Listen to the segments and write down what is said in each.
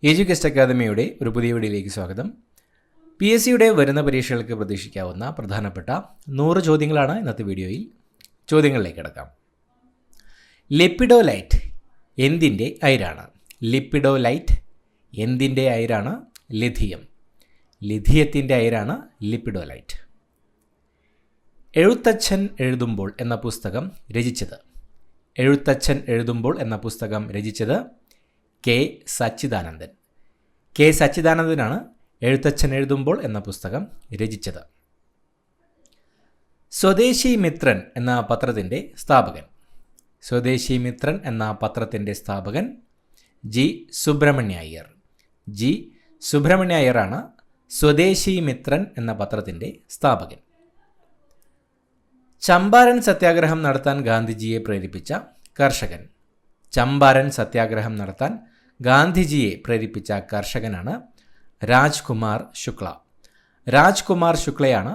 എജ്യൂകെസ്റ്റ് അക്കാദമിയുടെ ഒരു പുതിയ വീഡിയോയിലേക്ക് സ്വാഗതം. PSCയുടെ വരുന്ന പരീക്ഷകൾക്ക് പ്രതീക്ഷിക്കാവുന്ന പ്രധാനപ്പെട്ട 100 ചോദ്യങ്ങളാണ് ഇന്നത്തെ വീഡിയോയിൽ. ചോദ്യങ്ങളിലേക്ക് കിടക്കാം. ലിപ്പിഡോലൈറ്റ് എന്തിൻ്റെ അയിരാണ്? ലിപ്പിഡോലൈറ്റ് എന്തിൻ്റെ അയിരാണ്? ലിഥിയം. ലിഥിയത്തിൻ്റെ അയിരാണ് ലിപ്പിഡോലൈറ്റ്. എഴുത്തച്ഛൻ എഴുതുമ്പോൾ എന്ന പുസ്തകം രചിച്ചത്? എഴുത്തച്ഛൻ എഴുതുമ്പോൾ എന്ന പുസ്തകം രചിച്ചത് കെ സച്ചിദാനന്ദൻ. കെ സച്ചിദാനന്ദനാണ് എഴുത്തച്ഛൻ എഴുതുമ്പോൾ എന്ന പുസ്തകം രചിച്ചത്. സ്വദേശി മിത്രൻ എന്ന പത്രത്തിൻ്റെ സ്ഥാപകൻ? സ്വദേശി മിത്രൻ എന്ന പത്രത്തിൻ്റെ സ്ഥാപകൻ ജി സുബ്രഹ്മണ്യ അയ്യർ. ജി സുബ്രഹ്മണ്യ അയ്യറാണ് സ്വദേശി മിത്രൻ എന്ന പത്രത്തിൻ്റെ സ്ഥാപകൻ. ചമ്പാരൻ സത്യാഗ്രഹം നടത്താൻ ഗാന്ധിജിയെ പ്രേരിപ്പിച്ച കർഷകൻ? ചമ്പാരൻ സത്യാഗ്രഹം നടത്താൻ ഗാന്ധിജിയെ പ്രേരിപ്പിച്ച കർഷകനാണ് രാജ്കുമാർ ശുക്ല. രാജ്കുമാർ ശുക്ലയാണ്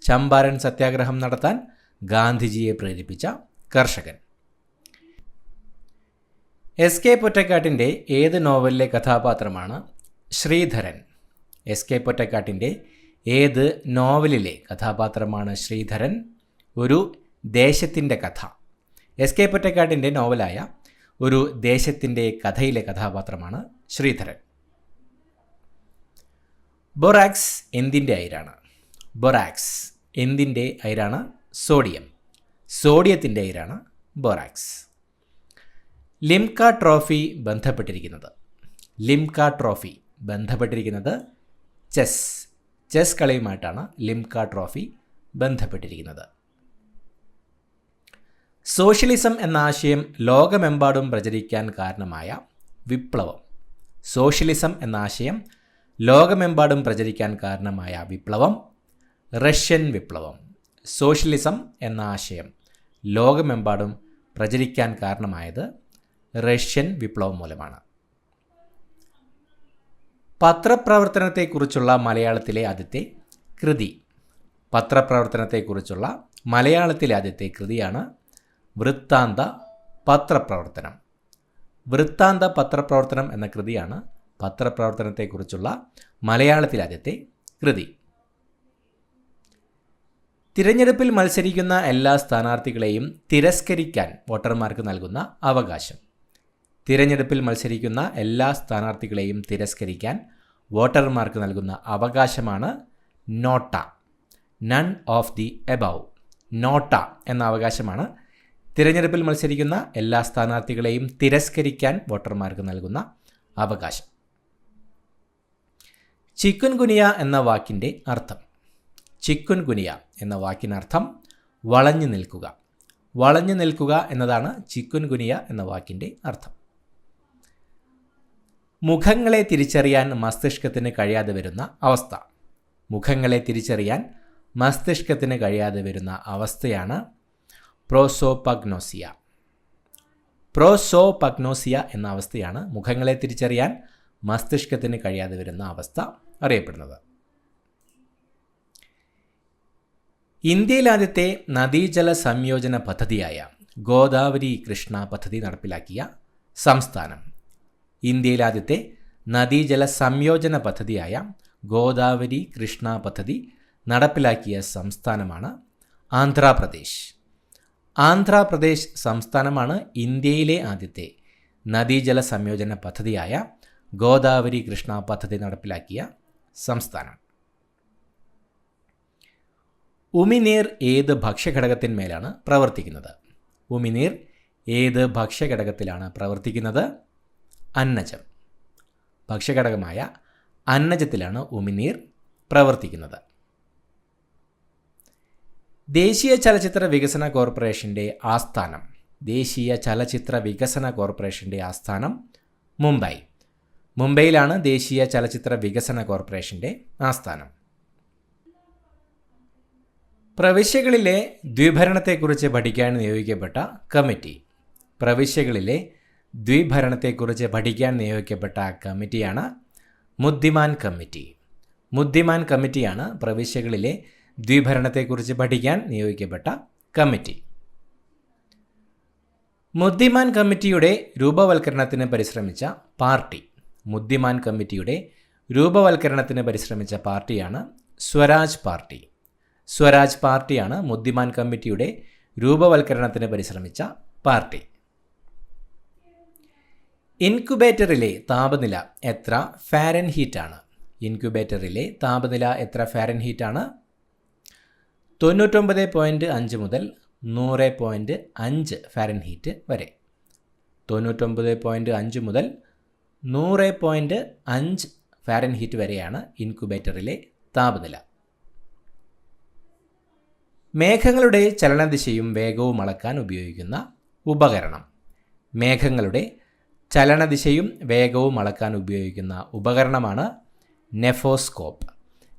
ചമ്പാരൻ സത്യാഗ്രഹം നടത്താൻ ഗാന്ധിജിയെ പ്രേരിപ്പിച്ച കർഷകൻ. എസ് കെ പൊറ്റക്കാട്ടിൻ്റെ ഏത് നോവലിലെ കഥാപാത്രമാണ് ശ്രീധരൻ? എസ് കെ പൊറ്റക്കാട്ടിൻ്റെ ഏത് നോവലിലെ കഥാപാത്രമാണ് ശ്രീധരൻ? ഒരു ദേശത്തിൻ്റെ കഥ. എസ് കെ പൊറ്റക്കാട്ടിൻ്റെ നോവലായ ഒരു ദേശത്തിൻ്റെ കഥയിലെ കഥാപാത്രമാണ് ശ്രീധരൻ. ബൊറാക്സ് എന്തിൻ്റെ അയിരാണ്? ബൊറാക്സ് എന്തിൻ്റെ അയിരാണ്? സോഡിയം. സോഡിയത്തിൻ്റെ അയിരാണ് ബൊറാക്സ്. ലിംക ട്രോഫി ബന്ധപ്പെട്ടിരിക്കുന്നത്? ലിംക ട്രോഫി ബന്ധപ്പെട്ടിരിക്കുന്നത് ചെസ്. ചെസ് കളിയുമായിട്ടാണ് ലിംക ട്രോഫി ബന്ധപ്പെട്ടിരിക്കുന്നത്. സോഷ്യലിസം എന്ന ആശയം ലോകമെമ്പാടും പ്രചരിക്കാൻ കാരണമായ വിപ്ലവം? സോഷ്യലിസം എന്ന ആശയം ലോകമെമ്പാടും പ്രചരിക്കാൻ കാരണമായ വിപ്ലവം റഷ്യൻ വിപ്ലവം. സോഷ്യലിസം എന്ന ആശയം ലോകമെമ്പാടും പ്രചരിക്കാൻ കാരണമായത് റഷ്യൻ വിപ്ലവം മൂലമാണ്. പത്രപ്രവർത്തനത്തെക്കുറിച്ചുള്ള മലയാളത്തിലെ ആദ്യത്തെ കൃതി? പത്രപ്രവർത്തനത്തെക്കുറിച്ചുള്ള മലയാളത്തിലെ ആദ്യത്തെ കൃതിയാണ് വൃത്താന്ത പത്രപ്രവർത്തനം. വൃത്താന്ത പത്രപ്രവർത്തനം എന്ന കൃതിയാണ് പത്രപ്രവർത്തനത്തെക്കുറിച്ചുള്ള മലയാളത്തിലെ ആദ്യത്തെ കൃതി. തിരഞ്ഞെടുപ്പിൽ മത്സരിക്കുന്ന എല്ലാ സ്ഥാനാർത്ഥികളെയും തിരസ്കരിക്കാൻ വോട്ടർമാർക്ക് നൽകുന്ന അവകാശം? തിരഞ്ഞെടുപ്പിൽ മത്സരിക്കുന്ന എല്ലാ സ്ഥാനാർത്ഥികളെയും തിരസ്കരിക്കാൻ വോട്ടർമാർക്ക് നൽകുന്ന അവകാശമാണ് NOTA. None of the above. NOTA എന്ന അവകാശമാണ് തിരഞ്ഞെടുപ്പിൽ മത്സരിക്കുന്ന എല്ലാ സ്ഥാനാർത്ഥികളെയും തിരസ്കരിക്കാൻ വോട്ടർമാർക്ക് നൽകുന്ന അവകാശം. ചിക്കുൻ ഗുനിയ എന്ന വാക്കിൻ്റെ അർത്ഥം? ചിക്കുൻ ഗുനിയ എന്ന വാക്കിനർത്ഥം വളഞ്ഞു നിൽക്കുക. വളഞ്ഞു നിൽക്കുക എന്നതാണ് ചിക്കുൻ ഗുനിയ എന്ന വാക്കിൻ്റെ അർത്ഥം. മുഖങ്ങളെ തിരിച്ചറിയാൻ മസ്തിഷ്കത്തിന് കഴിയാതെ വരുന്ന അവസ്ഥ? മുഖങ്ങളെ തിരിച്ചറിയാൻ മസ്തിഷ്കത്തിന് കഴിയാതെ വരുന്ന അവസ്ഥയാണ് പ്രോസോപഗ്നോസിയ. പ്രോസോപഗ്നോസിയ എന്ന അവസ്ഥയാണ് മുഖങ്ങളെ തിരിച്ചറിയാൻ മസ്തിഷ്കത്തിന് കഴിയാതെ വരുന്ന അവസ്ഥ അറിയപ്പെടുന്നത്. ഇന്ത്യയിൽ ആദ്യത്തെ നദീജല സംയോജന പദ്ധതിയായ ഗോദാവരി കൃഷ്ണ പദ്ധതി നടപ്പിലാക്കിയ സംസ്ഥാനം? ഇന്ത്യയിൽ ആദ്യത്തെ നദീജല സംയോജന പദ്ധതിയായ ഗോദാവരി കൃഷ്ണ പദ്ധതി നടപ്പിലാക്കിയ സംസ്ഥാനമാണ് ആന്ധ്രാപ്രദേശ്. ആന്ധ്രാപ്രദേശ് സംസ്ഥാനമാണ് ഇന്ത്യയിലെ ആദ്യത്തെ നദീജല സംയോജന പദ്ധതിയായ ഗോദാവരി കൃഷ്ണ പദ്ധതി നടപ്പിലാക്കിയ സംസ്ഥാനം. ഉമിനീർ ഏത് ഭക്ഷ്യഘടകത്തിന്മേലാണ് പ്രവർത്തിക്കുന്നത്? ഉമിനീർ ഏത് ഭക്ഷ്യഘടകത്തിലാണ് പ്രവർത്തിക്കുന്നത്? അന്നജം. ഭക്ഷ്യഘടകമായ അന്നജത്തിലാണ് ഉമിനീർ പ്രവർത്തിക്കുന്നത്. ദേശീയ ചലച്ചിത്ര വികസന കോർപ്പറേഷൻ്റെ ആസ്ഥാനം? ദേശീയ ചലച്ചിത്ര വികസന കോർപ്പറേഷൻ്റെ ആസ്ഥാനം മുംബൈ. മുംബൈയിലാണ് ദേശീയ ചലച്ചിത്ര വികസന കോർപ്പറേഷൻ്റെ ആസ്ഥാനം. പ്രവിശ്യകളിലെ ദ്വിഭരണത്തെക്കുറിച്ച് പഠിക്കാൻ നിയോഗിക്കപ്പെട്ട കമ്മിറ്റി? പ്രവിശ്യകളിലെ ദ്വിഭരണത്തെക്കുറിച്ച് പഠിക്കാൻ നിയോഗിക്കപ്പെട്ട കമ്മിറ്റിയാണ് മുദ്ദിമാൻ കമ്മിറ്റി. മുദ്ദിമാൻ കമ്മിറ്റിയാണ് പ്രവിശ്യകളിലെ ദ്വിഭരണത്തെക്കുറിച്ച് പഠിക്കാൻ നിയോഗിക്കപ്പെട്ട കമ്മിറ്റി. മുദ്ദിമാൻ കമ്മിറ്റിയുടെ രൂപവൽക്കരണത്തിന് പരിശ്രമിച്ച പാർട്ടി? മുദ്ദിമാൻ കമ്മിറ്റിയുടെ രൂപവൽക്കരണത്തിന് പരിശ്രമിച്ച പാർട്ടിയാണ് സ്വരാജ് പാർട്ടി. സ്വരാജ് പാർട്ടിയാണ് മുദ്ദിമാൻ കമ്മിറ്റിയുടെ രൂപവൽക്കരണത്തിന് പരിശ്രമിച്ച പാർട്ടി. ഇൻക്യുബേറ്ററിലെ താപനില എത്ര ഫാരൻഹീറ്റാണ്? ഇൻക്യുബേറ്ററിലെ താപനില എത്ര ഫാരൻഹീറ്റാണ്? 99.5 മുതൽ 100.5 ഫാരൻഹീറ്റ് വരെ. 99.5 മുതൽ 100.5 ഫാരൻഹീറ്റ് വരെയാണ് ഇൻക്യുബേറ്ററിലെ താപനില. മേഘങ്ങളുടെ ചലനദിശയും വേഗവും അളക്കാൻ ഉപയോഗിക്കുന്ന ഉപകരണം. മേഘങ്ങളുടെ ചലനദിശയും വേഗവും അളക്കാൻ ഉപയോഗിക്കുന്ന ഉപകരണമാണ് നെഫോസ്കോപ്പ്.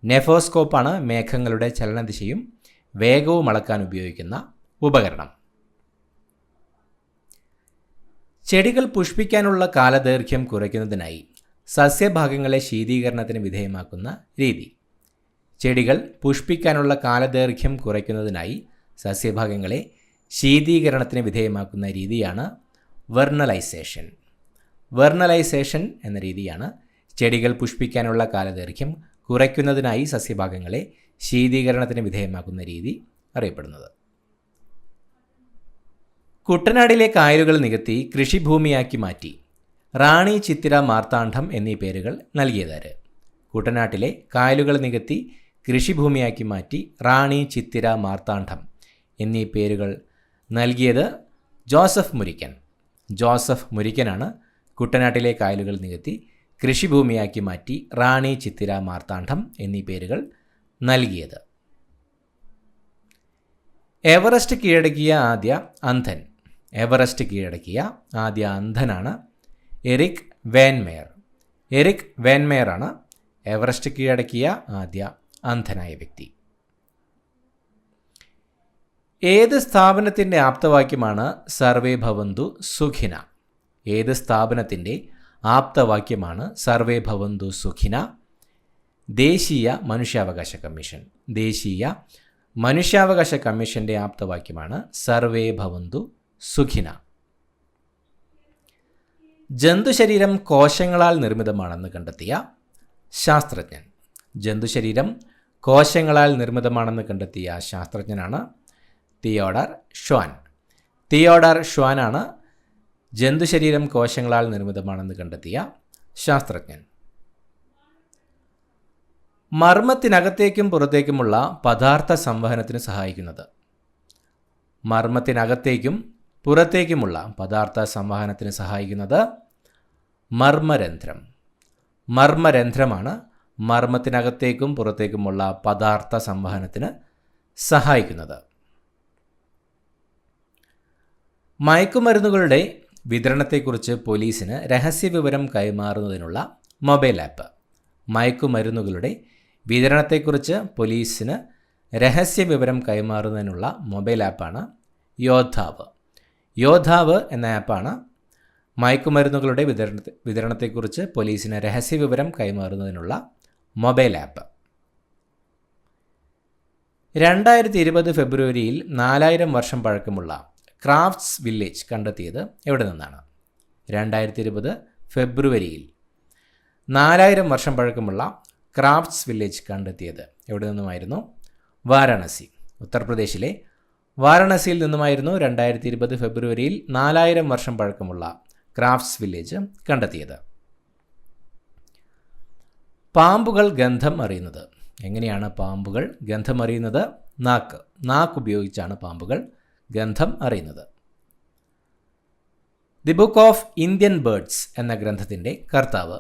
നെഫോസ്കോപ്പാണ് മേഘങ്ങളുടെ ചലനദിശയും വേഗവും അളക്കാൻ ഉപയോഗിക്കുന്ന ഉപകരണം. ചെടികൾ പുഷ്പിക്കാനുള്ള കാലദൈർഘ്യം കുറയ്ക്കുന്നതിനായി സസ്യഭാഗങ്ങളെ ശീതീകരണത്തിന് വിധേയമാക്കുന്ന രീതി. ചെടികൾ പുഷ്പിക്കാനുള്ള കാലദൈർഘ്യം കുറയ്ക്കുന്നതിനായി സസ്യഭാഗങ്ങളെ ശീതീകരണത്തിന് വിധേയമാക്കുന്ന രീതിയാണ് വെർണലൈസേഷൻ. വെർണലൈസേഷൻ എന്ന രീതിയാണ് ചെടികൾ പുഷ്പിക്കാനുള്ള കാലദൈർഘ്യം കുറയ്ക്കുന്നതിനായി സസ്യഭാഗങ്ങളെ ശീതീകരണത്തിന് വിധേയമാക്കുന്ന രീതി അറിയപ്പെടുന്നത്. കുട്ടനാടിലെ കായലുകൾ നികത്തി കൃഷിഭൂമിയാക്കി മാറ്റി റാണി, ചിത്തിര, മാർത്താണ്ഡം എന്നീ പേരുകൾ നൽകിയതാര്? കുട്ടനാട്ടിലെ കായലുകൾ നികത്തി കൃഷിഭൂമിയാക്കി മാറ്റി റാണി, ചിത്തിര, മാർത്താണ്ഡം എന്നീ പേരുകൾ നൽകിയത് ജോസഫ് മുരിക്കൻ. ജോസഫ് മുരിക്കനാണ് കുട്ടനാട്ടിലെ കായലുകൾ നികത്തി കൃഷിഭൂമിയാക്കി മാറ്റി റാണി, ചിത്തിര, മാർത്താണ്ഡം എന്നീ പേരുകൾ നൽകിയത്. എവറസ്റ്റ് കീഴടക്കിയ ആദ്യ അന്ധൻ. എവറസ്റ്റ് കീഴടക്കിയ ആദ്യ അന്ധനാണ് എറിക് വാൻമേയർ. എറിക് വാൻമേയറാണ് എവറസ്റ്റ് കീഴടക്കിയ ആദ്യ അന്ധനായ വ്യക്തി. ഏത് സ്ഥാപനത്തിൻ്റെ ആപ്തവാക്യമാണ് സർവേ ഭവന്തു സുഖിന? ഏത് സ്ഥാപനത്തിൻ്റെ ആപ്തവാക്യമാണ് സർവേ ഭവന്തു സുഖിന? ദേശീയ മനുഷ്യാവകാശ കമ്മീഷൻ. ദേശീയ മനുഷ്യാവകാശ കമ്മീഷൻ്റെ ആപ്തവാക്യമാണ് സർവേ ഭവന്തു സുഖിന. ജന്തുശരീരം കോശങ്ങളാൽ നിർമ്മിതമാണെന്ന് കണ്ടെത്തിയ ശാസ്ത്രജ്ഞൻ. ജന്തുശരീരം കോശങ്ങളാൽ നിർമ്മിതമാണെന്ന് കണ്ടെത്തിയ ശാസ്ത്രജ്ഞനാണ് തിയോഡർ ഷ്വാൻ. തിയോഡർ ഷ്വാനാണ് ജന്തുശരീരം കോശങ്ങളാൽ നിർമ്മിതമാണെന്ന് കണ്ടെത്തിയ ശാസ്ത്രജ്ഞൻ. മർമ്മത്തിനകത്തേക്കും പുറത്തേക്കുമുള്ള പദാർത്ഥ സംവഹനത്തിന് സഹായിക്കുന്നത്. മർമ്മത്തിനകത്തേക്കും പുറത്തേക്കുമുള്ള പദാർത്ഥ സംവഹനത്തിന് സഹായിക്കുന്നത് മർമ്മരന്ധ്രം. മർമ്മരന്ധ്രമാണ് മർമ്മത്തിനകത്തേക്കും പുറത്തേക്കുമുള്ള പദാർത്ഥ സംവഹനത്തിന് സഹായിക്കുന്നത്. മയക്കുമരുന്നുകളുടെ വിതരണത്തെക്കുറിച്ച് പോലീസിന് രഹസ്യവിവരം കൈമാറുന്നതിനുള്ള മൊബൈൽ ആപ്പ്. മയക്കുമരുന്നുകളുടെ വിതരണത്തെക്കുറിച്ച് പോലീസിന് രഹസ്യവിവരം കൈമാറുന്നതിനുള്ള മൊബൈൽ ആപ്പാണ് യോദ്ധാവ്. യോദ്ധാവ് എന്ന ആപ്പാണ് മയക്കുമരുന്നുകളുടെ വിതരണത്തെക്കുറിച്ച് പോലീസിന് രഹസ്യവിവരം കൈമാറുന്നതിനുള്ള മൊബൈൽ ആപ്പ്. 2020 ഫെബ്രുവരിയിൽ 4000 വർഷം പഴക്കമുള്ള ക്രാഫ്റ്റ്സ് വില്ലേജ് കണ്ടെത്തിയത് എവിടെ നിന്നാണ്? 2020 ഫെബ്രുവരിയിൽ 4000 വർഷം പഴക്കമുള്ള ക്രാഫ്റ്റ്സ് വില്ലേജ് കണ്ടെത്തിയത് എവിടെ നിന്നുമായിരുന്നു? വാരാണസി. ഉത്തർപ്രദേശിലെ വാരാണസിയിൽ നിന്നുമായിരുന്നു 2020 ഫെബ്രുവരിയിൽ 4000 വർഷം പഴക്കമുള്ള ക്രാഫ്റ്റ്സ് വില്ലേജ് കണ്ടെത്തിയത്. പാമ്പുകൾ ഗന്ധം അറിയുന്നത്. എങ്ങനെയാണ് പാമ്പുകൾ ഗന്ധം അറിയുന്നത്? നാക്ക്. നാക്ക് ഉപയോഗിച്ചാണ് പാമ്പുകൾ ഗന്ധം അറിയുന്നത്. The book of Indian birds എന്ന ഗ്രന്ഥത്തിൻ്റെ കർത്താവ്.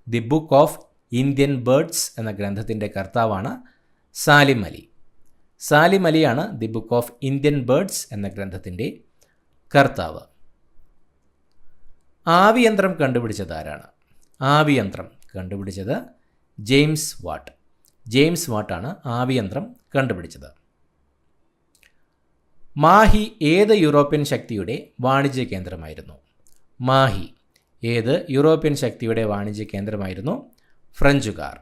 The book of Indian birds എന്ന ഗ്രന്ഥത്തിൻ്റെ കർത്താവാണ് സാലിം അലി. സാലിം അലിയാണ് the book of Indian birds എന്ന ഗ്രന്ഥത്തിൻ്റെ കർത്താവ്. ആവിയന്ത്രം കണ്ടുപിടിച്ചത് ആരാണ്? ആവിയന്ത്രം കണ്ടുപിടിച്ചത് ജെയിംസ് വാട്ട്. ജെയിംസ് വാട്ടാണ് ആവിയന്ത്രം കണ്ടുപിടിച്ചത്. മാഹി ഏത് യൂറോപ്യൻ ശക്തിയുടെ വാണിജ്യ കേന്ദ്രമായിരുന്നു? മാഹി ഏത് യൂറോപ്യൻ ശക്തിയുടെ വാണിജ്യ കേന്ദ്രമായിരുന്നു? ഫ്രഞ്ചുകാർ.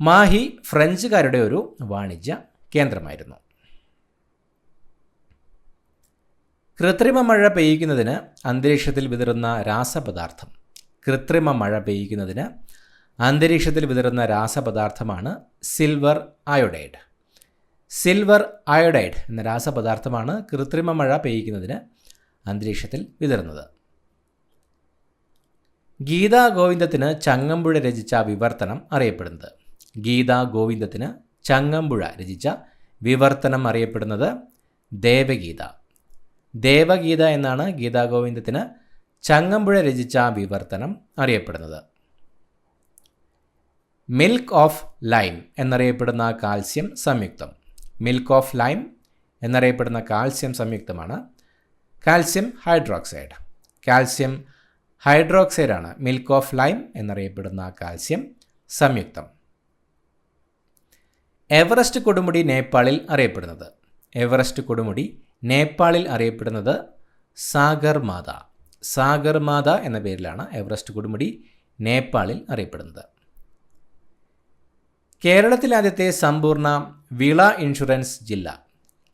മാഹി ഫ്രഞ്ചുകാരുടെ ഒരു വാണിജ്യ കേന്ദ്രമായിരുന്നു. കൃത്രിമ മഴ പെയ്യിക്കുന്നതിന് അന്തരീക്ഷത്തിൽ വിതറുന്ന രാസപദാർത്ഥം. കൃത്രിമ മഴ പെയ്യിക്കുന്നതിന് അന്തരീക്ഷത്തിൽ വിതറുന്ന രാസപദാർത്ഥമാണ് സിൽവർ അയോഡൈഡ്. സിൽവർ അയോഡൈഡ് എന്ന രാസപദാർത്ഥമാണ് കൃത്രിമ മഴ പെയ്യിക്കുന്നതിന് അന്തരീക്ഷത്തിൽ വിതറുന്നത്. ഗീതാ ഗോവിന്ദത്തിന് ചങ്ങമ്പുഴ രചിച്ച വിവർത്തനം അറിയപ്പെടുന്നത്. ഗീതാ ഗോവിന്ദത്തിന് ചങ്ങമ്പുഴ രചിച്ച വിവർത്തനം അറിയപ്പെടുന്നത് ദേവഗീത. ദേവഗീത എന്നാണ് ഗീതാ ഗോവിന്ദത്തിന് ചങ്ങമ്പുഴ രചിച്ച വിവർത്തനം അറിയപ്പെടുന്നത്. മിൽക്ക് ഓഫ് ലൈം എന്നറിയപ്പെടുന്ന കാൽസ്യം സംയുക്തം. മിൽക്ക് ഓഫ് ലൈം എന്നറിയപ്പെടുന്ന കാൽസ്യം സംയുക്തമാണ് കാൽസ്യം ഹൈഡ്രോക്സൈഡ്. കാൽസ്യം ഹൈഡ്രോക്സൈഡാണ് മിൽക്ക് ഓഫ് ലൈം എന്നറിയപ്പെടുന്ന കാൽസ്യം സംയുക്തം. എവറസ്റ്റ് കൊടുമുടി നേപ്പാളിൽ അറിയപ്പെടുന്നത്. എവറസ്റ്റ് കൊടുമുടി നേപ്പാളിൽ അറിയപ്പെടുന്നത് സാഗർമാത. സാഗർമാത എന്ന പേരിലാണ് എവറസ്റ്റ് കൊടുമുടി നേപ്പാളിൽ അറിയപ്പെടുന്നത്. കേരളത്തിലാദ്യത്തെ സമ്പൂർണ്ണ വിള ഇൻഷുറൻസ് ജില്ല.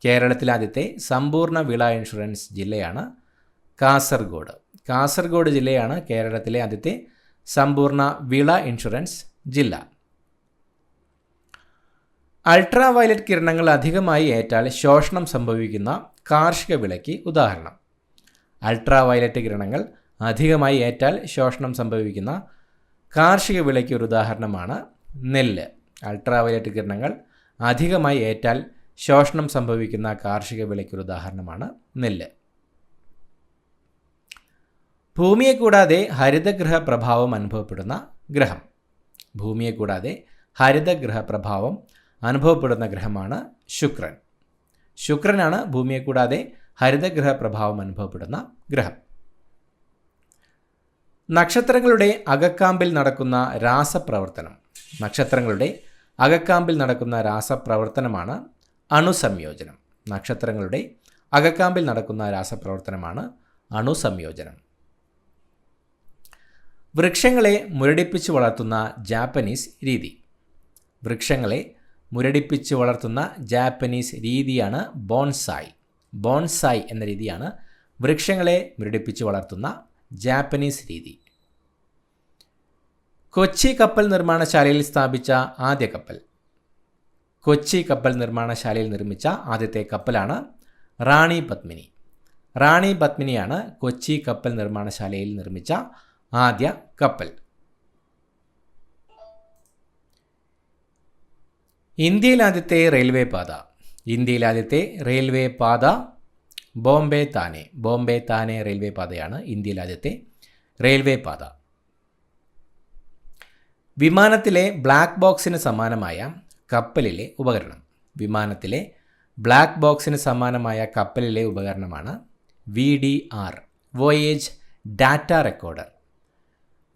കേരളത്തിലാദ്യത്തെ സമ്പൂർണ്ണ വിള ഇൻഷുറൻസ് ജില്ലയാണ് കാസർഗോഡ്. കാസർഗോഡ് ജില്ലയാണ് കേരളത്തിലെ ആദ്യത്തെ സമ്പൂർണ്ണ വിള ഇൻഷുറൻസ് ജില്ല. അൾട്രാ വയലറ്റ് കിരണങ്ങൾ അധികമായി ഏറ്റാൽ ശോഷണം സംഭവിക്കുന്ന കാർഷിക വിളയ്ക്ക് ഉദാഹരണം. അൾട്രാ വയലറ്റ് കിരണങ്ങൾ അധികമായി ഏറ്റാൽ ശോഷണം സംഭവിക്കുന്ന കാർഷിക വിളയ്ക്ക് ഒരു ഉദാഹരണമാണ് നെല്ല്. അൾട്രാ വയലറ്റ് കിരണങ്ങൾ അധികമായി ഏറ്റാൽ ശോഷണം സംഭവിക്കുന്ന കാർഷിക വിളയ്ക്കൊരു ഉദാഹരണമാണ് നെല്ല്. ഭൂമിയെ കൂടാതെ ഹരിതഗൃഹ പ്രഭാവം അനുഭവപ്പെടുന്ന ഗ്രഹം. ഭൂമിയെ കൂടാതെ ഹരിതഗൃഹ പ്രഭാവം അനുഭവപ്പെടുന്ന ഗ്രഹമാണ് ശുക്രൻ. ശുക്രനാണ് ഭൂമിയെ കൂടാതെ ഹരിതഗൃഹ പ്രഭാവം അനുഭവപ്പെടുന്ന ഗ്രഹം. നക്ഷത്രങ്ങളുടെ അകക്കാമ്പിൽ നടക്കുന്ന രാസപ്രവർത്തനം. നക്ഷത്രങ്ങളുടെ അകക്കാമ്പിൽ നടക്കുന്ന രാസപ്രവർത്തനമാണ് അണുസംയോജനം. നക്ഷത്രങ്ങളുടെ അകക്കാമ്പിൽ നടക്കുന്ന രാസപ്രവർത്തനമാണ് അണുസംയോജനം. വൃക്ഷങ്ങളെ മുരടിപ്പിച്ച് വളർത്തുന്ന ജാപ്പനീസ് രീതി. വൃക്ഷങ്ങളെ മുരടിപ്പിച്ച് വളർത്തുന്ന ജാപ്പനീസ് രീതിയാണ് ബോൺസായ്. ബോൺസായ് എന്ന രീതിയാണ് വൃക്ഷങ്ങളെ മുരടിപ്പിച്ച് വളർത്തുന്ന ജാപ്പനീസ് രീതി. കൊച്ചി കപ്പൽ നിർമ്മാണശാലയിൽ സ്ഥാപിച്ച ആദ്യ കപ്പൽ. കൊച്ചി കപ്പൽ നിർമ്മാണശാലയിൽ നിർമ്മിച്ച ആദ്യത്തെ കപ്പലാണ് റാണി പത്മിനി. റാണി പത്മിനിയാണ് കൊച്ചി കപ്പൽ നിർമ്മാണശാലയിൽ നിർമ്മിച്ച ആദ്യ കപ്പൽ. ഇന്ത്യയിലാദ്യത്തെ റെയിൽവേ പാത. ഇന്ത്യയിലാദ്യത്തെ റെയിൽവേ പാത ബോംബെ താനെ. ബോംബെ താനെ റെയിൽവേ പാതയാണ് ഇന്ത്യയിലാദ്യത്തെ റെയിൽവേ പാത. വിമാനത്തിലെ ബ്ലാക്ക് ബോക്സിന് സമാനമായ കപ്പലിലെ ഉപകരണം. വിമാനത്തിലെ ബ്ലാക്ക് ബോക്സിന് സമാനമായ കപ്പലിലെ ഉപകരണമാണ് VDR, voyage data recorder.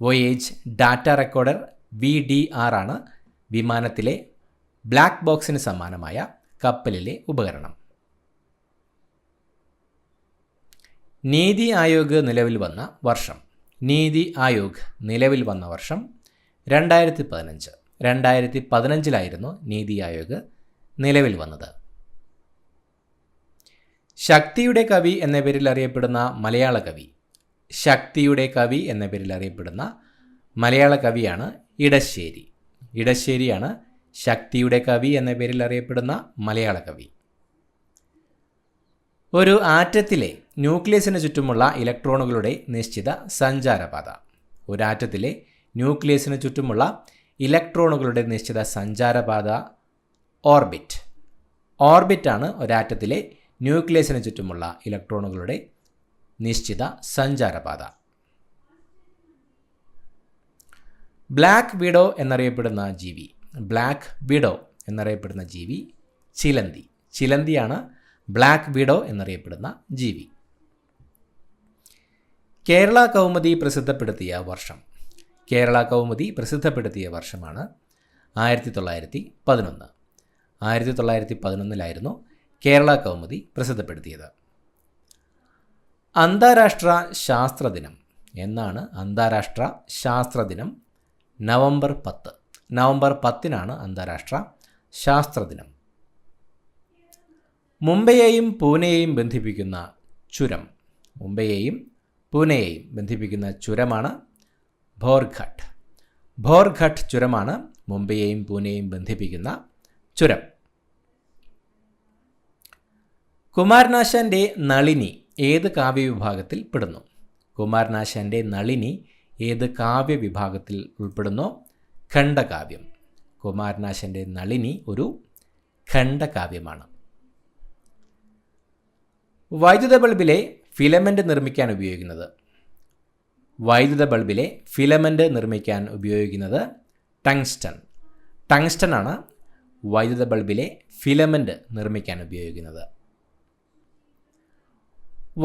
Voyage data recorder VDR ആണ് വിമാനത്തിലെ ബ്ലാക്ക് ബോക്സിന് സമാനമായ കപ്പലിലെ ഉപകരണം. നീതി ആയോഗ് നിലവിൽ വന്ന വർഷം. നീതി ആയോഗ് നിലവിൽ വന്ന വർഷം 2015. 2015 നീതി ആയോഗ് നിലവിൽ വന്നത്. ശക്തിയുടെ കവി എന്ന പേരിൽ അറിയപ്പെടുന്ന മലയാള കവി. ശക്തിയുടെ കവി എന്ന പേരിൽ അറിയപ്പെടുന്ന മലയാള കവിയാണ് ഇടശ്ശേരി. ഇടശ്ശേരിയാണ് ശക്തിയുടെ കവി എന്ന പേരിൽ അറിയപ്പെടുന്ന മലയാള കവി. ഒരു ആറ്റത്തിലെ ന്യൂക്ലിയസിന് ചുറ്റുമുള്ള ഇലക്ട്രോണുകളുടെ നിശ്ചിത സഞ്ചാരപാത. ഒരു ആറ്റത്തിലെ ന്യൂക്ലിയസിന് ചുറ്റുമുള്ള ഇലക്ട്രോണുകളുടെ നിശ്ചിത സഞ്ചാരപാത ഓർബിറ്റ്. ഓർബിറ്റാണ് ഒരാറ്റത്തിലെ ന്യൂക്ലിയസിന് ചുറ്റുമുള്ള ഇലക്ട്രോണുകളുടെ നിശ്ചിത സഞ്ചാരപാത. ബ്ലാക്ക് വിഡോ എന്നറിയപ്പെടുന്ന ജീവി. ബ്ലാക്ക് വിഡോ എന്നറിയപ്പെടുന്ന ജീവി ചിലന്തി. ചിലന്തിയാണ് ബ്ലാക്ക് വിഡോ എന്നറിയപ്പെടുന്ന ജീവി. കേരള കൗമുദി പ്രസിദ്ധപ്പെടുത്തിയ വർഷം. കേരള കൗമുദി പ്രസിദ്ധപ്പെടുത്തിയ വർഷമാണ് 1911. 1911 കേരള കൗമുദി പ്രസിദ്ധപ്പെടുത്തിയത്. അന്താരാഷ്ട്ര ശാസ്ത്ര ദിനം എന്നാണ്? അന്താരാഷ്ട്ര ശാസ്ത്ര ദിനം നവംബർ 10. നവംബർ 10 അന്താരാഷ്ട്ര ശാസ്ത്ര ദിനം. മുംബൈയെയും പൂനെയെയും ബന്ധിപ്പിക്കുന്ന ചുരം. മുംബൈയെയും പൂനെയെയും ബന്ധിപ്പിക്കുന്ന ചുരമാണ് ഭോർഘട്ട്. ഭോർഘട്ട് ചുരമാണ് മുംബൈയെയും പൂനെയും ബന്ധിപ്പിക്കുന്ന ചുരം. കുമാരനാശാൻ്റെ നളിനി ഏത് കാവ്യവിഭാഗത്തിൽ പെടുന്നു? കുമാരനാശാൻ്റെ നളിനി ഏത് കാവ്യവിഭാഗത്തിൽ ഉൾപ്പെടുന്നു? ഖണ്ഡകാവ്യം. കുമാരനാശാൻ്റെ നളിനി ഒരു ഖണ്ഡകാവ്യമാണ്. വൈദ്യുത ബൾബിലെ ഫിലമെൻ്റ് നിർമ്മിക്കാൻ ഉപയോഗിക്കുന്നത്? വൈദ്യുത ബൾബിലെ ഫിലമെൻ്റ് നിർമ്മിക്കാൻ ഉപയോഗിക്കുന്നത് ടങ്സ്റ്റൺ. ടങ്സ്റ്റൺ ആണ് വൈദ്യുത ബൾബിലെ ഫിലമെൻ്റ് നിർമ്മിക്കാൻ ഉപയോഗിക്കുന്നത്.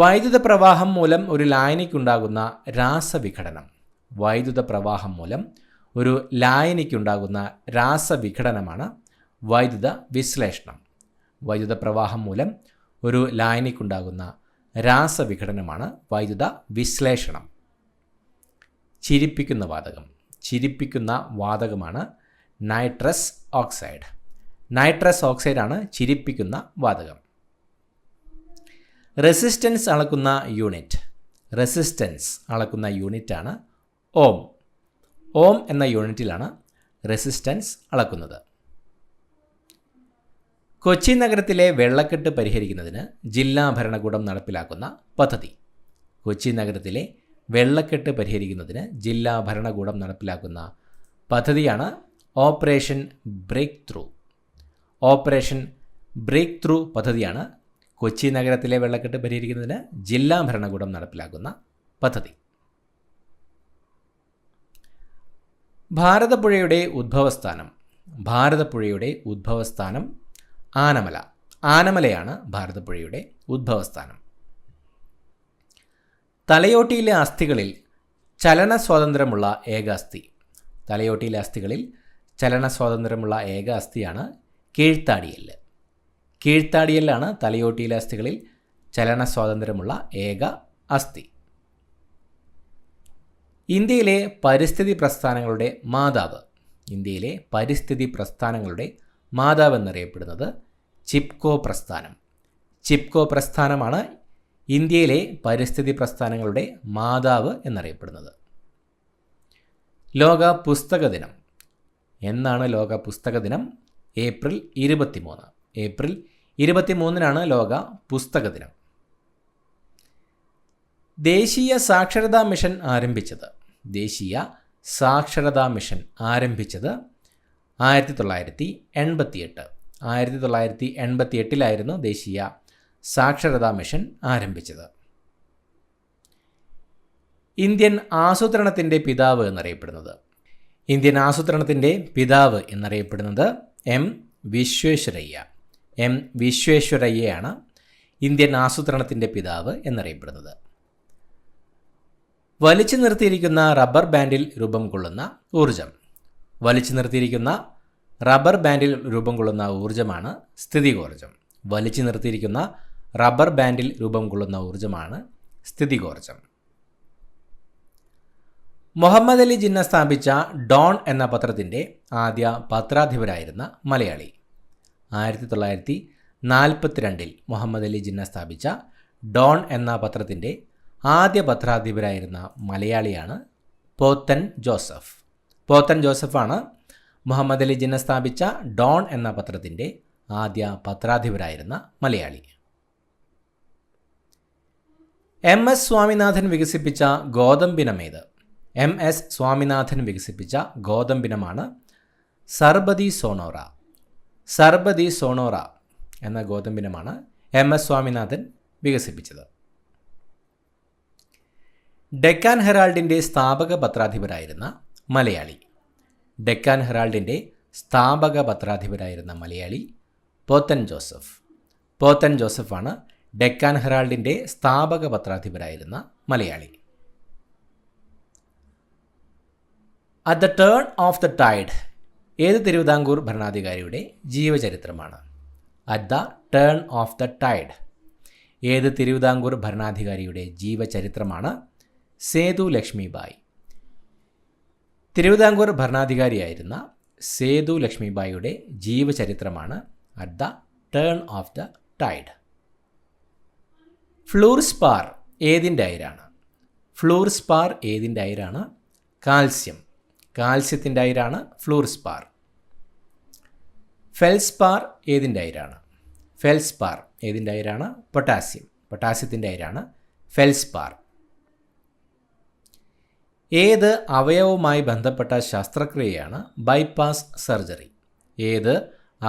വൈദ്യുത പ്രവാഹം മൂലം ഒരു ലായനിക്കുണ്ടാകുന്ന രാസവിഘടനം. വൈദ്യുത പ്രവാഹം മൂലം ഒരു ലായനിക്കുണ്ടാകുന്ന രാസവിഘടനമാണ് വൈദ്യുത വിശ്ലേഷണം. വൈദ്യുത പ്രവാഹം മൂലം ഒരു ലായനിക്കുണ്ടാകുന്ന രാസവിഘടനമാണ് വൈദ്യുത വിശ്ലേഷണം. ചിരിപ്പിക്കുന്ന വാതകം. ചിരിപ്പിക്കുന്ന വാതകമാണ് നൈട്രസ് ഓക്സൈഡ്. നൈട്രസ് ഓക്സൈഡാണ് ചിരിപ്പിക്കുന്ന വാതകം. റെസിസ്റ്റൻസ് അളക്കുന്ന യൂണിറ്റ്. റെസിസ്റ്റൻസ് അളക്കുന്ന യൂണിറ്റാണ് ഓം. ഓം എന്ന യൂണിറ്റിലാണ് റെസിസ്റ്റൻസ് അളക്കുന്നത്. കൊച്ചി നഗരത്തിലെ വെള്ളക്കെട്ട് പരിഹരിക്കുന്നതിന് ജില്ലാ ഭരണകൂടം നടപ്പിലാക്കുന്ന പദ്ധതി. കൊച്ചി നഗരത്തിലെ വെള്ളക്കെട്ട് പരിഹരിക്കുന്നതിന് ജില്ലാ ഭരണകൂടം നടപ്പിലാക്കുന്ന പദ്ധതിയാണ് operation breakthrough. Operation breakthrough പദ്ധതിയാണ് കൊച്ചി നഗരത്തിലെ വെള്ളക്കെട്ട് പരിഹരിക്കുന്നതിന് ജില്ലാ ഭരണകൂടം നടപ്പിലാക്കുന്ന പദ്ധതി. ഭാരതപ്പുഴയുടെ ഉദ്ഭവസ്ഥാനം. ഭാരതപ്പുഴയുടെ ഉദ്ഭവസ്ഥാനം ആനമല. ആനമലയാണ് ഭാരതപ്പുഴയുടെ ഉദ്ഭവസ്ഥാനം. തലയോട്ടിയിലെ അസ്ഥികളിൽ ചലന സ്വാതന്ത്ര്യമുള്ള ഏക അസ്ഥി. തലയോട്ടിയിലെ അസ്ഥികളിൽ ചലന സ്വാതന്ത്ര്യമുള്ള ഏക അസ്ഥിയാണ് കീഴ്ത്താടിയെല്ല്. കീഴ്ത്താടിയെല്ലാണ് തലയോട്ടിയിലെ അസ്ഥികളിൽ ചലന സ്വാതന്ത്ര്യമുള്ള ഏക അസ്ഥി. ഇന്ത്യയിലെ പരിസ്ഥിതി പ്രസ്ഥാനങ്ങളുടെ മാതാവ്. ഇന്ത്യയിലെ പരിസ്ഥിതി പ്രസ്ഥാനങ്ങളുടെ മാതാവ് എന്നറിയപ്പെടുന്നത് ചിപ്കോ പ്രസ്ഥാനം. ചിപ്കോ പ്രസ്ഥാനമാണ് ഇന്ത്യയിലെ പരിസ്ഥിതി പ്രസ്ഥാനങ്ങളുടെ മാതാവ് എന്നറിയപ്പെടുന്നത്. ലോക പുസ്തക ദിനം. എന്നാണ് ലോക പുസ്തക ദിനം? ഏപ്രിൽ 23. ഏപ്രിൽ 23 ലോക പുസ്തക ദിനം. ദേശീയ സാക്ഷരതാ മിഷൻ ആരംഭിച്ചത്. ദേശീയ സാക്ഷരതാ മിഷൻ ആരംഭിച്ചത് 1988. 1988 ദേശീയ സാക്ഷരതാ മിഷൻ ആരംഭിച്ചത്. ഇന്ത്യൻ ആസൂത്രണത്തിൻ്റെ പിതാവ് എന്നറിയപ്പെടുന്നത്. ഇന്ത്യൻ ആസൂത്രണത്തിൻ്റെ പിതാവ് എന്നറിയപ്പെടുന്നത് എം വിശ്വേശ്വരയ്യ. എം വിശ്വേശ്വരയ്യയാണ് ഇന്ത്യൻ ആസൂത്രണത്തിൻ്റെ പിതാവ് എന്നറിയപ്പെടുന്നത്. വലിച്ചു നിർത്തിയിരിക്കുന്ന റബ്ബർ ബാൻഡിൽ രൂപം കൊള്ളുന്ന ഊർജം. വലിച്ചു നിർത്തിയിരിക്കുന്ന റബ്ബർ ബാൻഡിൽ രൂപം കൊള്ളുന്ന ഊർജ്ജമാണ് സ്ഥിതികോർജ്ജം. വലിച്ചു നിർത്തിയിരിക്കുന്ന റബ്ബർ ബാൻഡിൽ രൂപം കൊള്ളുന്ന ഊർജ്ജമാണ് സ്ഥിതികോർജ്ജം. മുഹമ്മദ് അലി ജിന്ന സ്ഥാപിച്ച ഡോൺ എന്ന പത്രത്തിൻ്റെ ആദ്യ പത്രാധിപരായിരുന്ന മലയാളി. 1942 മുഹമ്മദ് അലി ജിന്ന സ്ഥാപിച്ച ഡോൺ എന്ന പത്രത്തിൻ്റെ ആദ്യ പത്രാധിപരായിരുന്ന മലയാളിയാണ് പോത്തൻ ജോസഫ്. പോത്തൻ ജോസഫാണ് മുഹമ്മദ് അലി ജിന്ന സ്ഥാപിച്ച ഡോൺ എന്ന പത്രത്തിൻ്റെ ആദ്യ പത്രാധിപരായിരുന്ന മലയാളി. എം എസ് സ്വാമിനാഥൻ വികസിപ്പിച്ച ഗോതമ്പിനമേത്? എം എസ് സ്വാമിനാഥൻ വികസിപ്പിച്ച ഗോതമ്പിനമാണ് സർബതി സോണോറ. സർബതി സോണോറ എന്ന ഗോതമ്പിനമാണ് എം എസ് സ്വാമിനാഥൻ വികസിപ്പിച്ചത്. ഡെക്കാൻ ഹെറാൾഡിൻ്റെ സ്ഥാപക പത്രാധിപരായിരുന്ന മലയാളി. ഡെക്കാൻ ഹെറാൾഡിൻ്റെ സ്ഥാപക പത്രാധിപരായിരുന്ന മലയാളി പോത്തൻ ജോസഫ്. പോത്തൻ ജോസഫാണ് ഡെക്കാൻ ഹെറാൾഡിൻ്റെ സ്ഥാപക പത്രാധിപരായിരുന്ന മലയാളി. At the turn of the tide ഏത് തിരുവിതാംകൂർ ഭരണാധികാരിയുടെ ജീവചരിത്രമാണ്? At the turn of the tide ഏത് തിരുവിതാംകൂർ ഭരണാധികാരിയുടെ ജീവചരിത്രമാണ്? സേതു ലക്ഷ്മിബായി. തിരുവിതാംകൂർ ഭരണാധികാരിയായിരുന്ന സേതു ലക്ഷ്മിബായിയുടെ ജീവചരിത്രമാണ് at the turn of the tide. Fluorspar ഏതിൻ്റെ അയിരാണ്? ഫ്ലൂർസ്പാർ ഏതിൻ്റെ അയിരാണ്? കാൽസ്യം. കാൽസ്യത്തിൻ്റെ അയിരാണ് ഫ്ലൂർസ്പാർ. ഫെൽസ്പാർ ഏതിൻ്റെ അയിരാണ്? ഫെൽസ്പാർ ഏതിൻ്റെ അയിരാണ്? പൊട്ടാസ്യം. പൊട്ടാസ്യത്തിൻ്റെ അയിരാണ് ഫെൽസ്പാർ. ഏത് അവയവവുമായി ബന്ധപ്പെട്ട ശസ്ത്രക്രിയയാണ് ബൈപ്പാസ് സർജറി? ഏത്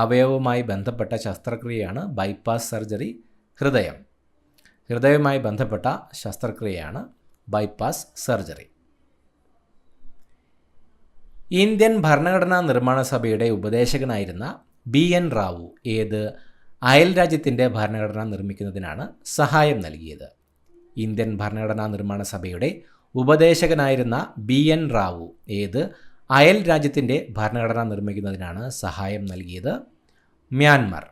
അവയവവുമായി ബന്ധപ്പെട്ട ശസ്ത്രക്രിയയാണ് ബൈപ്പാസ് സർജറി? ഹൃദയം. ഹൃദയവുമായി ബന്ധപ്പെട്ട ശസ്ത്രക്രിയയാണ് ബൈപ്പാസ് സർജറി. ഇന്ത്യൻ ഭരണഘടനാ നിർമ്മാണ സഭയുടെ ഉപദേശകനായിരുന്ന BN റാവു ഏത് അയൽ രാജ്യത്തിൻ്റെ ഭരണഘടന നിർമ്മിക്കുന്നതിനാണ് സഹായം നൽകിയത്? ഇന്ത്യൻ ഭരണഘടനാ നിർമ്മാണ സഭയുടെ ഉപദേശകനായിരുന്ന BN റാവു ഏത് അയൽ രാജ്യത്തിൻ്റെ ഭരണഘടന നിർമ്മിക്കുന്നതിനാണ് സഹായം നൽകിയത്? മ്യാൻമർ.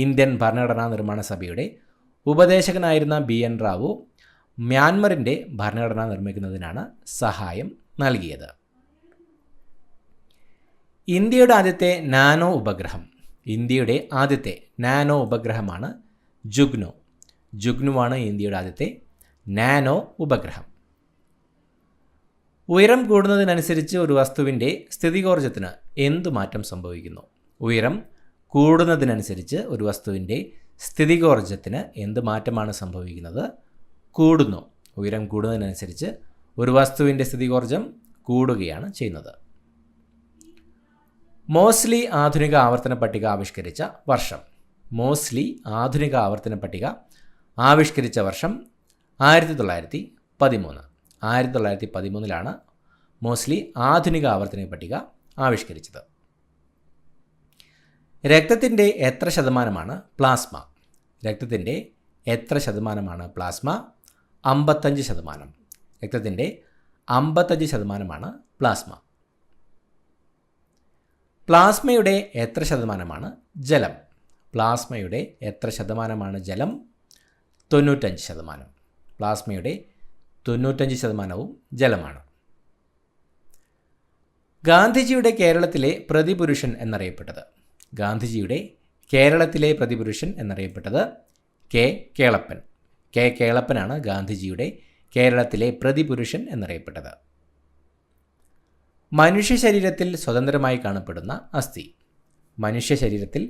ഇന്ത്യൻ ഭരണഘടനാ നിർമ്മാണ സഭയുടെ ഉപദേശകനായിരുന്ന BN റാവു മ്യാൻമറിൻ്റെ ഭരണഘടന നിർമ്മിക്കുന്നതിനാണ് സഹായം നൽകിയത്. ഇന്ത്യയുടെ ആദ്യത്തെ നാനോ ഉപഗ്രഹം. ഇന്ത്യയുടെ ആദ്യത്തെ നാനോ ഉപഗ്രഹമാണ് ജുഗ്നു. ജുഗ്നുവാണ് ഇന്ത്യയുടെ ആദ്യത്തെ നാനോ ഉപഗ്രഹം. ഉയരം കൂടുന്നതിനനുസരിച്ച് ഒരു വസ്തുവിൻ്റെ സ്ഥിതികോർജ്ജത്തിന് എന്തു മാറ്റം സംഭവിക്കുന്നു? ഉയരം കൂടുന്നതിനനുസരിച്ച് ഒരു വസ്തുവിൻ്റെ സ്ഥിതികോർജ്ജത്തിന് എന്ത് മാറ്റമാണ് സംഭവിക്കുന്നത്? കൂടുന്നു. ഉയരം കൂടുന്നതിനനുസരിച്ച് ഒരു വസ്തുവിൻ്റെ സ്ഥിതികോർജ്ജം കൂടുകയാണ് ചെയ്യുന്നത്. മോസ്ലി ആധുനിക ആവർത്തന പട്ടിക ആവിഷ്കരിച്ച വർഷം. മോസ്ലി ആധുനിക ആവർത്തന പട്ടിക ആവിഷ്കരിച്ച വർഷം 1913. 1913 മോസ്ലി ആധുനിക ആവർത്തന പട്ടിക ആവിഷ്കരിച്ചത്. രക്തത്തിൻ്റെ എത്ര ശതമാനമാണ് പ്ലാസ്മ? രക്തത്തിൻ്റെ എത്ര ശതമാനമാണ് പ്ലാസ്മ? 55%. രക്തത്തിൻ്റെ 55%മാണ് പ്ലാസ്മ. പ്ലാസ്മയുടെ എത്ര ശതമാനമാണ് ജലം? പ്ലാസ്മയുടെ എത്ര ശതമാനമാണ് ജലം? 95%. പ്ലാസ്മയുടെ 95%വും ജലമാണ്. ഗാന്ധിജിയുടെ കേരളത്തിലെ പ്രതിപുരുഷൻ എന്നറിയപ്പെട്ടത്. ഗാന്ധിജിയുടെ കേരളത്തിലെ പ്രതിപുരുഷൻ എന്നറിയപ്പെട്ടത് കെ കേളപ്പൻ. കെ കേളപ്പനാണ് ഗാന്ധിജിയുടെ കേരളത്തിലെ പ്രതിപുരുഷൻ എന്നറിയപ്പെട്ടത്. മനുഷ്യ ശരീരത്തിൽ സ്വതന്ത്രമായി കാണപ്പെടുന്ന അസ്ഥി. മനുഷ്യ ശരീരത്തിൽ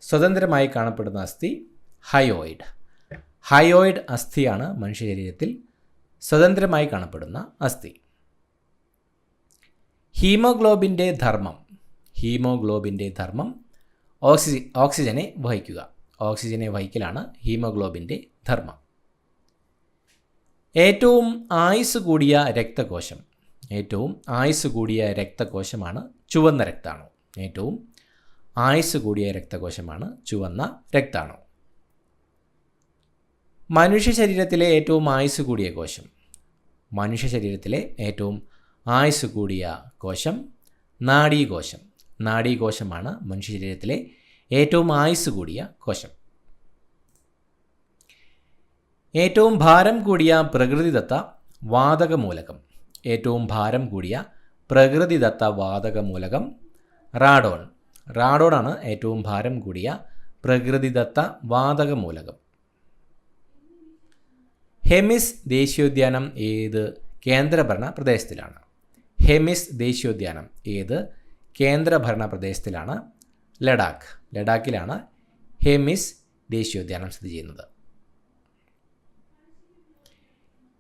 സ്വതന്ത്രമായി കാണപ്പെടുന്ന അസ്ഥി ഹയോയിഡ്. ഹയോയിഡ് അസ്ഥിയാണ് മനുഷ്യ ശരീരത്തിൽ സ്വതന്ത്രമായി കാണപ്പെടുന്ന അസ്ഥി. ഹീമോഗ്ലോബിൻ്റെ ധർമ്മം. ഹീമോഗ്ലോബിൻ്റെ ധർമ്മം ഓക്സിജനെ വഹിക്കുക. ഓക്സിജനെ വഹിക്കലാണ് ഹീമോഗ്ലോബിൻ്റെ ധർമ്മം. ഏറ്റവും ആയുസ് കൂടിയ രക്തകോശം. ഏറ്റവും ആയുസ് കൂടിയ രക്തകോശമാണ് ചുവന്ന രക്താണു. ഏറ്റവും ആയുസ് കൂടിയ രക്തകോശമാണ് ചുവന്ന രക്താണു. മനുഷ്യ ശരീരത്തിലെ ഏറ്റവും ആയുസ് കൂടിയ കോശം. മനുഷ്യ ശരീരത്തിലെ ഏറ്റവും ആയുസ് കൂടിയ കോശം നാഡീകോശം. നാഡീകോശമാണ് മനുഷ്യ ശരീരത്തിലെ ഏറ്റവും ആയുസ് കൂടിയ കോശം. ഏറ്റവും ഭാരം കൂടിയ പ്രകൃതിദത്ത വാതകമൂലകം. ഏറ്റവും ഭാരം കൂടിയ പ്രകൃതിദത്ത വാതകമൂലകം റാഡോൺ. റാഡോണാണ് ഏറ്റവും ഭാരം കൂടിയ പ്രകൃതിദത്ത വാതകമൂലകം. ഹെമിസ് ദേശീയോദ്യാനം ഏത് കേന്ദ്രഭരണ പ്രദേശത്തിലാണ്? ഹെമിസ് ദേശീയോദ്യാനം ഏത് കേന്ദ്രഭരണ പ്രദേശത്തിലാണ്? ലഡാക്ക്. ലഡാക്കിലാണ് ഹെമിസ് ദേശീയോദ്യാനം സ്ഥിതി ചെയ്യുന്നത്.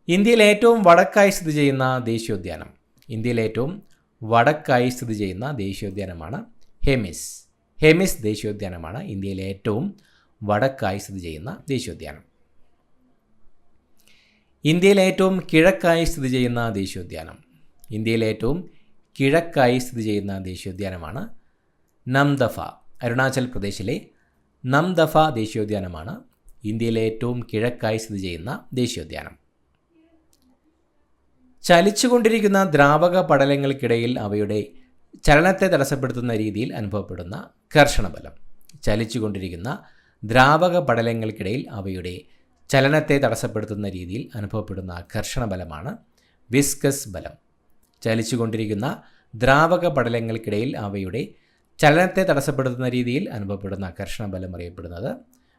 ഇന്ത്യയിൽ ഏറ്റവും വടക്കായി സ്ഥിതി ചെയ്യുന്ന ദേശീയോദ്യാനം. ഇന്ത്യയിൽ ഏറ്റവും വടക്കായി സ്ഥിതി ചെയ്യുന്ന ദേശീയോദ്യാനമാണ് ഹെമിസ്. ഹെമിസ് ദേശീയോദ്യാനമാണ് ഇന്ത്യയിലെ ഏറ്റവും വടക്കായി സ്ഥിതി ചെയ്യുന്ന ദേശീയോദ്യാനം. ഇന്ത്യയിലെ ഏറ്റവും കിഴക്കായി സ്ഥിതി ചെയ്യുന്ന ദേശീയോദ്യാനം. ഇന്ത്യയിലെ ഏറ്റവും കിഴക്കായി സ്ഥിതി ചെയ്യുന്ന ദേശീയോദ്യാനമാണ് നംദഫ. അരുണാചൽ പ്രദേശിലെ നംദഫ ദേശീയോദ്യാനമാണ് ഇന്ത്യയിലെ ഏറ്റവും കിഴക്കായി സ്ഥിതി ചെയ്യുന്ന ദേശീയോദ്യാനം. ചലിച്ചുകൊണ്ടിരിക്കുന്ന ദ്രാവക പടലങ്ങൾക്കിടയിൽ അവയുടെ ചലനത്തെ തടസ്സപ്പെടുത്തുന്ന രീതിയിൽ അനുഭവപ്പെടുന്ന ഘർഷണബലം. ചലിച്ചുകൊണ്ടിരിക്കുന്ന ദ്രാവക പടലങ്ങൾക്കിടയിൽ അവയുടെ ചലനത്തെ തടസ്സപ്പെടുത്തുന്ന രീതിയിൽ അനുഭവപ്പെടുന്ന ഘർഷണബലമാണ് വിസ്കസ് ബലം. ചലിച്ചുകൊണ്ടിരിക്കുന്ന ദ്രാവക പടലങ്ങൾക്കിടയിൽ അവയുടെ ചലനത്തെ തടസ്സപ്പെടുത്തുന്ന രീതിയിൽ അനുഭവപ്പെടുന്ന ഘർഷണബലം അറിയപ്പെടുന്നത്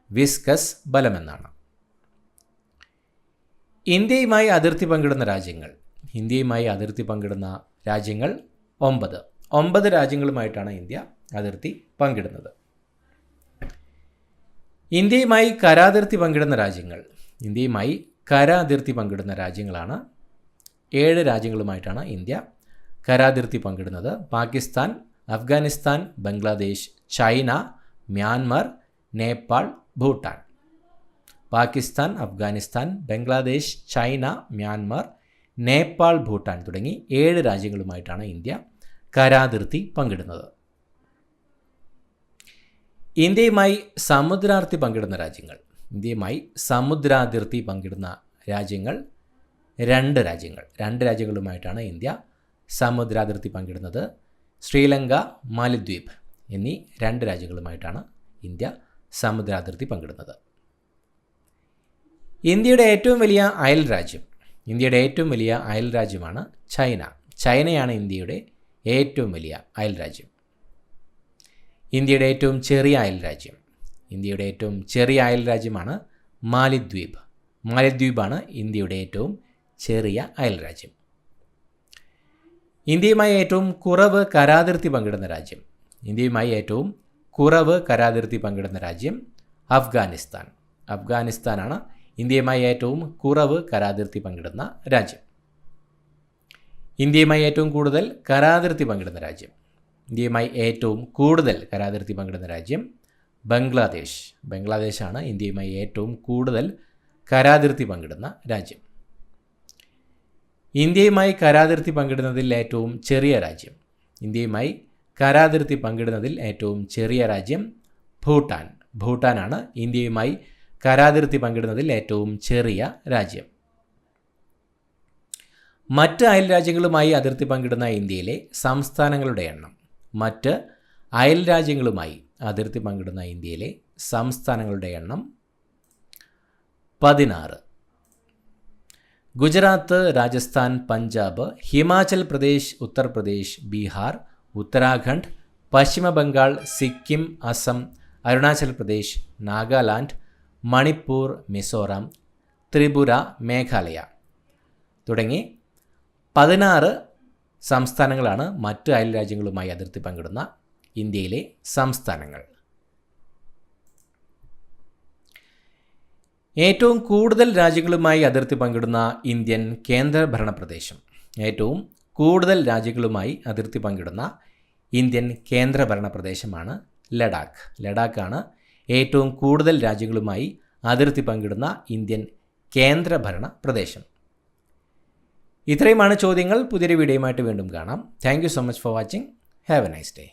വിസ്കസ് ബലമെന്നാണ്. ഇന്ത്യയുമായി അതിർത്തി പങ്കിടുന്ന രാജ്യങ്ങൾ. ഇന്ത്യയുമായി അതിർത്തി പങ്കിടുന്ന രാജ്യങ്ങൾ 9 രാജ്യങ്ങളുമായിട്ടാണ് ഇന്ത്യ അതിർത്തി പങ്കിടുന്നത്. ഇന്ത്യയുമായി കരാതിർത്തി പങ്കിടുന്ന രാജ്യങ്ങളാണ് 7 രാജ്യങ്ങളുമായിട്ടാണ് ഇന്ത്യ കരാതിർത്തി പങ്കിടുന്നത്. Pakistan, Afghanistan, Bangladesh, China, Myanmar, Nepal, Bhutan. Pakistan, Afghanistan, Bangladesh, China, Myanmar, Nepal, Bhutan തുടങ്ങി 7 രാജ്യങ്ങളുമായിട്ടാണ് ഇന്ത്യ കരാതിർത്തി പങ്കിടുന്നത്. ഇന്ത്യയുമായി സമുദ്രാതിർത്തി പങ്കിടുന്ന രാജ്യങ്ങൾ 2 രാജ്യങ്ങളുമായിട്ടാണ് ഇന്ത്യ സമുദ്രാതിർത്തി പങ്കിടുന്നത്. ശ്രീലങ്ക, മാലദ്വീപ് എന്നീ 2 രാജ്യങ്ങളുമായിട്ടാണ് ഇന്ത്യ സമുദ്രാതിർത്തി പങ്കിടുന്നത്. ഇന്ത്യയുടെ ഏറ്റവും വലിയ അയൽ രാജ്യമാണ് ചൈന. ചൈനയാണ് ഇന്ത്യയുടെ ഏറ്റവും വലിയ അയൽ രാജ്യം. ഇന്ത്യയുടെ ഏറ്റവും ചെറിയ അയൽ രാജ്യമാണ് മാലദ്വീപ്. മാലദ്വീപാണ് ഇന്ത്യയുടെ ഏറ്റവും ചെറിയ അയൽ രാജ്യം. ഇന്ത്യയുമായി ഏറ്റവും കുറവ് കരാതിർത്തി പങ്കിടുന്ന രാജ്യം അഫ്ഗാനിസ്ഥാൻ. അഫ്ഗാനിസ്ഥാനാണ് ഇന്ത്യയുമായി ഏറ്റവും കുറവ് കരാതിർത്തി പങ്കിടുന്ന രാജ്യം. ഇന്ത്യയുമായി ഏറ്റവും കൂടുതൽ കരാതിർത്തി പങ്കിടുന്ന രാജ്യം ബംഗ്ലാദേശ്. ബംഗ്ലാദേശാണ് ഇന്ത്യയുമായി ഏറ്റവും കൂടുതൽ കരാതിർത്തി പങ്കിടുന്ന രാജ്യം. ഇന്ത്യയുമായി കരാതിർത്തി പങ്കിടുന്നതിൽ ഏറ്റവും ചെറിയ രാജ്യം ഭൂട്ടാൻ. ഭൂട്ടാനാണ് ഇന്ത്യയുമായി കരാതിർത്തി പങ്കിടുന്നതിൽ ഏറ്റവും ചെറിയ രാജ്യം. മറ്റ് അയൽ രാജ്യങ്ങളുമായി അതിർത്തി പങ്കിടുന്ന ഇന്ത്യയിലെ സംസ്ഥാനങ്ങളുടെ എണ്ണം. 16. ഗുജറാത്ത്, രാജസ്ഥാൻ, പഞ്ചാബ്, ഹിമാചൽ പ്രദേശ്, ഉത്തർപ്രദേശ്, ബീഹാർ, ഉത്തരാഖണ്ഡ്, പശ്ചിമ ബംഗാൾ, സിക്കിം, അസം, അരുണാചൽ പ്രദേശ്, നാഗാലാൻഡ്, മണിപ്പൂർ, മിസോറാം, ത്രിപുര, മേഘാലയ തുടങ്ങി 16 സംസ്ഥാനങ്ങളാണ് മറ്റ് അയൽ രാജ്യങ്ങളുമായി അതിർത്തി പങ്കിടുന്ന ഇന്ത്യയിലെ സംസ്ഥാനങ്ങൾ. ഏറ്റവും കൂടുതൽ രാജ്യങ്ങളുമായി അതിർത്തി പങ്കിടുന്ന ഇന്ത്യൻ കേന്ദ്രഭരണ പ്രദേശമാണ് ലഡാക്ക്. ലഡാക്കാണ് ഏറ്റവും കൂടുതൽ രാജ്യങ്ങളുമായി അതിർത്തി പങ്കിടുന്ന ഇന്ത്യൻ കേന്ദ്രഭരണ പ്രദേശം. ഇത്രയുമാണ് ചോദ്യങ്ങൾ. പുതിയൊരു വീഡിയോയുമായിട്ട് വീണ്ടും കാണാം. Thank you so much for watching. Have A nice day.